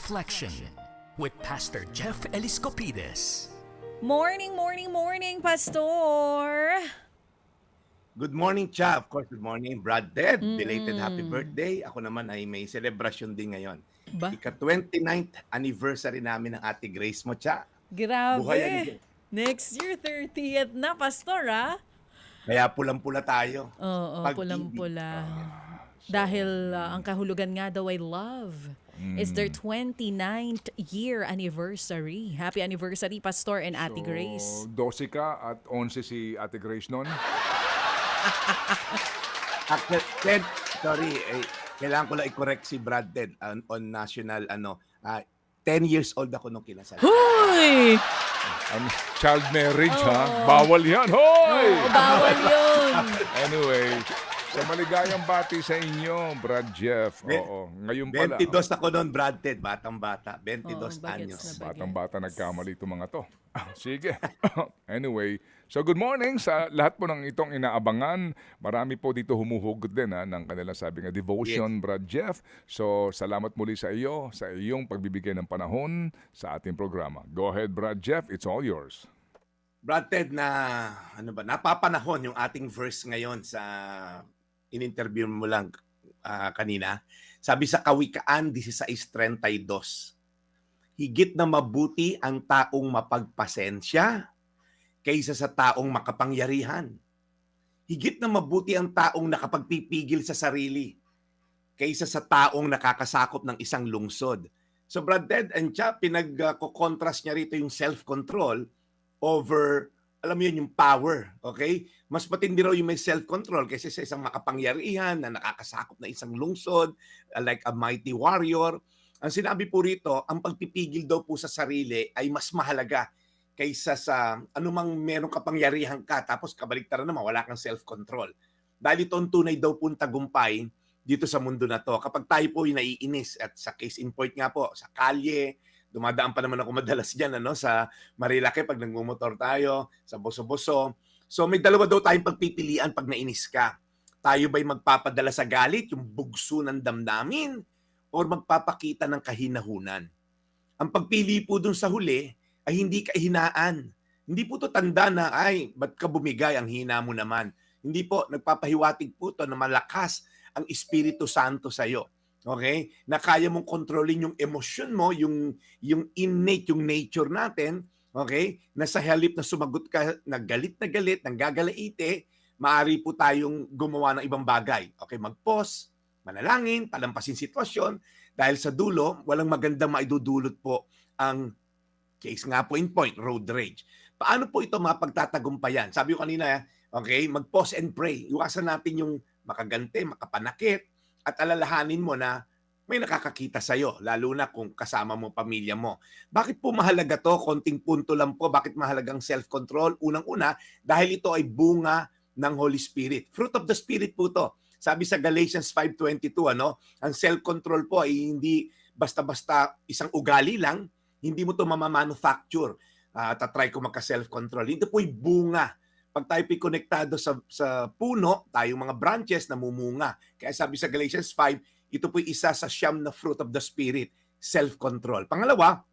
Reflection with Pastor Jeff Eliscopides. Morning, morning, morning, Pastor! Good morning, Cha. Of course, good morning, Brad Ted. Belated happy Mm-mm. birthday. Ako naman ay may celebration din ngayon. Ba? Ika-29th anniversary namin ng Ate Grace mo, Cha. Buhay Grabe! ang Next year, 30th na, Pastor, ah? Kaya pulang-pula tayo. Oo, Pag-ibig. pulang-pula. Dahil ang kahulugan nga daw ay love. It's their 29th year anniversary. Happy anniversary, Pastor and Ate Grace. 12 ka at 11 si Ate Grace noon. Ted, sorry, kailangan ko lang i-correct si Brad Ted on national, 10 years old ako nung kinasal. Hoy! Child marriage, ha? Bawal yan. Hoy! Bawal yun! Anyway, sa maligayang bati sa inyo, Brad Jeff. Oo, ngayon pala. 22 ako noon, Brad Ted. Batang-bata. 22 bagets anyos. na bagets. Batang-bata nagkamali itong mga to. Sige. Anyway, so good morning sa lahat po ng itong inaabangan. Marami po dito humuhugot din ng kanilang sabi nga devotion, Yes. Brad Jeff. So salamat muli sa iyo, sa iyong pagbibigay ng panahon sa ating programa. Go ahead, Brad Jeff. It's all yours. Brad Ted, napapanahon yung ating verse ngayon sa in-interview mo lang kanina. Sabi sa Kawikaan 16:32, higit na mabuti ang taong mapagpasensya kaysa sa taong makapangyarihan. Higit na mabuti ang taong nakapagpipigil sa sarili kaysa sa taong nakakasakop ng isang lungsod. So Brad Ted and Cha, pinag-contrast niya rito yung self-control over, alam mo yun, yung power. Okay? Mas matindi raw yung may self-control kaysa sa isang makapangyarihan na nakakasakop na isang lungsod, like a mighty warrior. Ang sinabi po rito, ang pagpipigil daw po sa sarili ay mas mahalaga kaysa sa anumang merong kapangyarihan ka tapos kabaliktaran naman wala kang self-control. Dahil ito ang tunay daw po tagumpay dito sa mundo na to. Kapag tayo po yung naiinis at sa case in point nga po, sa kalye, dumadaan pa naman ako madalas dyan sa Marilake pag nagmumotor tayo, sa Boso-Boso. So may dalawa daw tayong pagpipilian pag nainis ka. Tayo ba'y magpapadala sa galit, yung bugso ng damdamin, or magpapakita ng kahinahunan? Ang pagpili po dun sa huli ay hindi kahinaan. Hindi po to tanda na, ay, ba't ka bumigay, ang hina mo naman. Hindi po, nagpapahiwatig po to na malakas ang Espiritu Santo sa'yo. Okay? Na kaya mong kontrolin yung emosyon mo, yung innate, yung nature natin, okay? Na sa halip na sumagot ka, na galit, nanggagalaite, maaari po tayong gumawa ng ibang bagay. Okay, mag-pause, manalangin, palampasin sitwasyon, dahil sa dulo, walang magandang maidudulot po ang case nga po in point, road rage. Paano po ito mapagtatagumpayan? Sabi ko kanina, okay, mag-pause and pray. Iwasan natin yung makagante, makapanakit, at alalahanin mo na may nakakakita sa'yo, lalo na kung kasama mo pamilya mo. Bakit po mahalaga to? Konting punto lang po. Bakit mahalagang self-control? Unang-una, dahil ito ay bunga ng Holy Spirit. Fruit of the Spirit po to. Sabi sa Galatians 5:22, ang self-control po ay hindi basta-basta isang ugali lang, hindi mo to mamamanufacture. Tatry ko magka-self-control. Ito po'y bunga. Pag tayo po'y konektado sa puno, tayong mga branches namumunga. Kaya sabi sa Galatians 5, ito po'y isa sa siyam na fruit of the Spirit, self-control. Pangalawa,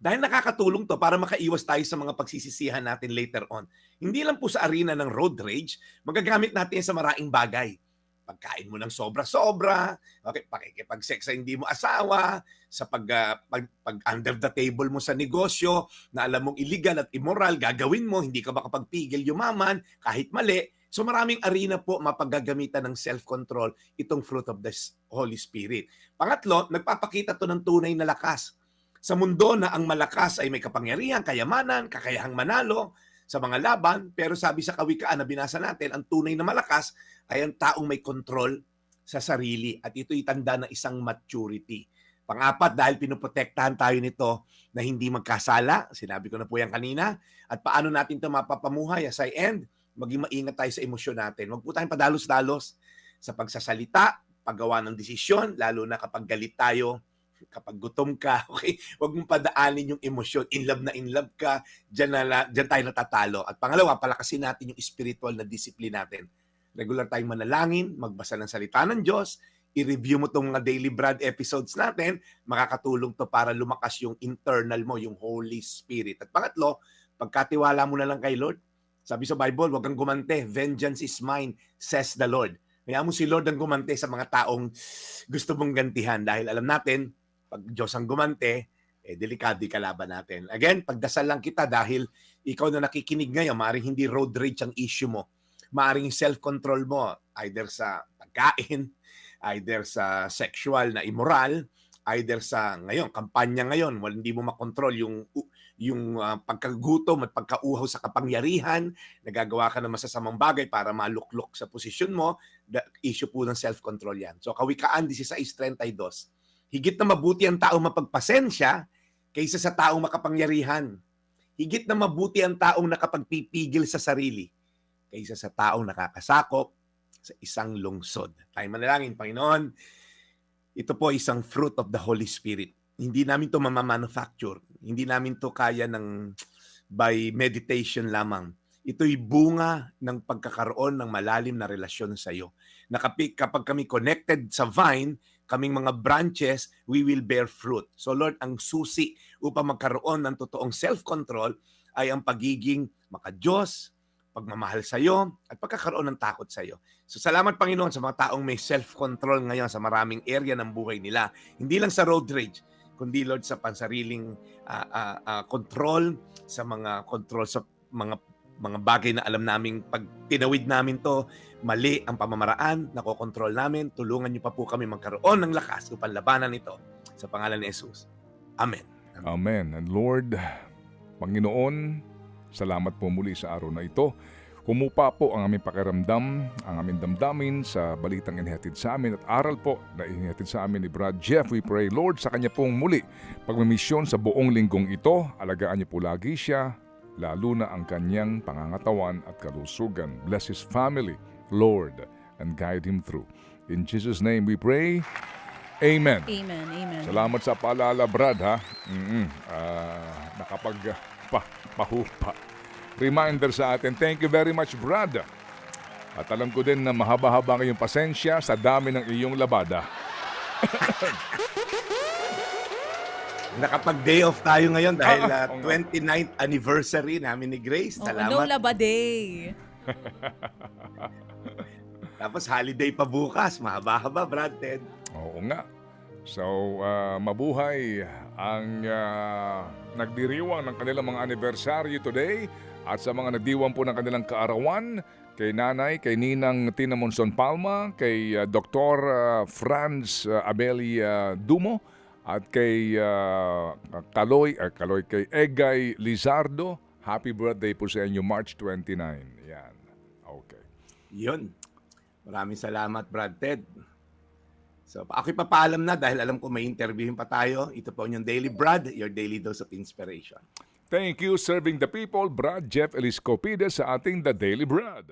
dahil nakakatulong to para makaiwas tayo sa mga pagsisisihan natin later on. Hindi lang po sa arena ng road rage, magagamit natin sa maraming bagay. Pagkain mo ng sobra-sobra, okay, pakikipag-sex sa hindi mo asawa, sa pag under the table mo sa negosyo, na alam mong illegal at immoral, gagawin mo, hindi ka makapagpigil yumaman, kahit mali. So maraming arena po mapaggagamitan ng self-control, itong fruit of the Holy Spirit. Pangatlo, nagpapakita to ng tunay na lakas. Sa mundo na ang malakas ay may kapangyarihan, kayamanan, kakayahang manalo sa mga laban, pero sabi sa Kawikaan na binasa natin, ang tunay na malakas ay ang taong may control sa sarili at ito'y tanda ng isang maturity. Pang-apat, dahil pinoprotektahan tayo nito na hindi magkasala, sinabi ko na po yan kanina, at paano natin ito mapapamuhay as I end, maging maingat tayo sa emosyon natin. Huwag po tayong padalos-dalos sa pagsasalita, paggawa ng desisyon, lalo na kapag galit tayo, kapag gutom ka, okay? Huwag mong padaanin yung emosyon. In love ka, dyan tayo natatalo. At pangalawa, palakasin natin yung spiritual na discipline natin. Regular tayong manalangin, magbasa ng salita ng Diyos, i-review mo tong mga Daily Brad episodes natin, makakatulong to para lumakas yung internal mo, yung Holy Spirit. At pangatlo, pagkatiwala mo na lang kay Lord. Sabi sa Bible, huwag kang gumante. Vengeance is mine, says the Lord. Kaya mo si Lord ang gumante sa mga taong gusto mong gantihan. Dahil alam natin, pag Diyos ang gumante, delikado yung kalaban natin. Again, pagdasal lang kita dahil ikaw na nakikinig ngayon, maaaring hindi road rage ang issue mo. Maaaring self-control mo, either sa pagkain, either sa sexual na immoral, either sa ngayon, kampanya ngayon, hindi mo makontrol yung pagkagutom at pagkauhaw sa kapangyarihan, nagagawa ka ng masasamang bagay para maluklok sa posisyon mo, the issue po ng self-control yan. So, Kawikaan 16:32, higit na mabuti ang taong mapagpasensya kaysa sa taong makapangyarihan. Higit na mabuti ang taong nakapagpipigil sa sarili kaysa sa taong nakakasakop sa isang lungsod. Tayo manalangin, Panginoon, ito po isang fruit of the Holy Spirit. Hindi namin to mamamanufacture. Hindi namin to kaya by meditation lamang. Ito'y bunga ng pagkakaroon ng malalim na relasyon sa iyo. Kapag kami connected sa vine, kaming mga branches, we will bear fruit. So Lord, ang susi upang magkaroon ng totoong self-control ay ang pagiging maka-Diyos, pagmamahal sa iyo, at pagkakaroon ng takot sa iyo. So salamat Panginoon sa mga taong may self-control ngayon sa maraming area ng buhay nila. Hindi lang sa road rage, kundi Lord sa pansariling control, sa mga control sa mga bagay na alam naming pag tinawid namin to, mali ang pamamaraan, nakokontrol namin. Tulungan niyo pa po kami magkaroon ng lakas upang labanan ito. Sa pangalan ni Jesus. Amen. Amen. And Lord, Panginoon, salamat po muli sa araw na ito. Humupa po ang aming pakiramdam, ang aming damdamin sa balitang inihatid sa amin at aral po na inihatid sa amin ni Brad Jeff. We pray, Lord, sa kanya pong muli pagmimisyon sa buong linggong ito, alagaan niyo po lagi siya, lalo na ang kanyang pangangatawan at kalusugan. Bless his family, Lord, and guide him through. In Jesus' name we pray. Amen. Amen. Amen. Salamat sa paalala, Brad, ha? Nakapagpahupa. Reminder sa atin. Thank you very much, Brad. At alam ko din na mahaba-haba ngayong pasensya sa dami ng iyong labada. Nakapag-day off tayo ngayon dahil 29th anniversary namin ni Grace. Salamat. No laba day. Tapos holiday pa bukas. Mahaba-haba, Brad Ted. Oo nga. So, mabuhay ang nagdiriwang ng kanilang mga anibersaryo today at sa mga nagdiwang po ng kanilang kaarawan, kay Nanay, kay Ninang Tina Monson Palma, kay Dr. Franz Abeli Dumo, at kay kay Egay Lizardo. Happy birthday po sa inyo, March 29. Yan. Okay. Yun. Maraming salamat, Brad Ted. So, ako'y papaalam na dahil alam ko may interviewin pa tayo. Ito po yung Daily Brad, your daily dose of inspiration. Thank you, serving the people, Brad Jeff Eliscopides sa ating The Daily Brad.